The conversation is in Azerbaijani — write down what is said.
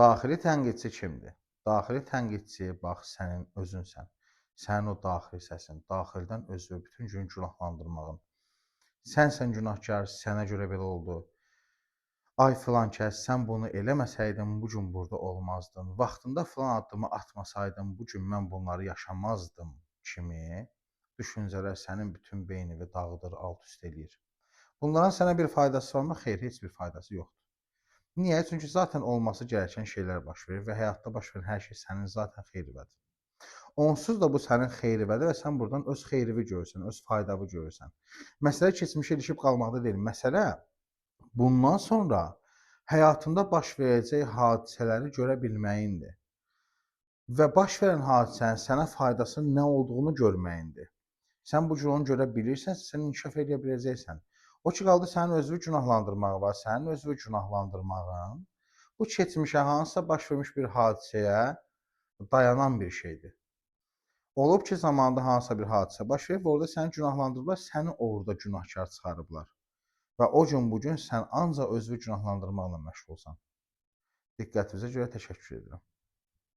Daxili tənqidçi kimdir? Daxili tənqidçi bax sənin özünsən. Sənin o daxili səsin, daxildən özünü bütün gün günahlandırmağın. Sənsən günahkar, sənə görə belə oldu. Ay filankəs, sən bunu eləməsəydin bu gün burada olmazdın. Vaxtında filan addımı atmasaydım bu gün mən bunları yaşamazdım kimi düşüncələr sənin bütün beynini dağıdır, alt-üst eləyir. Bunların sənə bir faydası varmı? Xeyr, heç bir faydası yoxdur. Niyə? Çünki zaten olması gərəkən şeylər baş verir və həyatda baş verən hər şey sənin zaten xeyribədir. Onsuz da bu sənin xeyribədir və sən buradan öz xeyrivi görürsən, öz faydalı görürsən. Məsələ keçmişə ilişib qalmaqda deyil. Məsələ bundan sonra həyatında baş verəcək hadisələri görə bilməyindir və baş verən hadisənin sənə faydasının nə olduğunu görməyindir. Sən bu gün onu görə bilirsənsə, sən inkişaf edə biləcəksən. O ki qaldı sənin özünü günahlandırmağı var. Sənin özünü günahlandırmağın bu keçmişə hansısa baş vermiş bir hadisəyə dayanan bir şeydir. Olub ki, zamanında hansısa bir hadisə baş verib, orada səni günahlandırıblar, səni orada günahkar çıxarıblar. Və o gün bu gün sən ancaq özünü günahlandırmaqla məşğulsan. Diqqətinizə görə təşəkkür edirəm.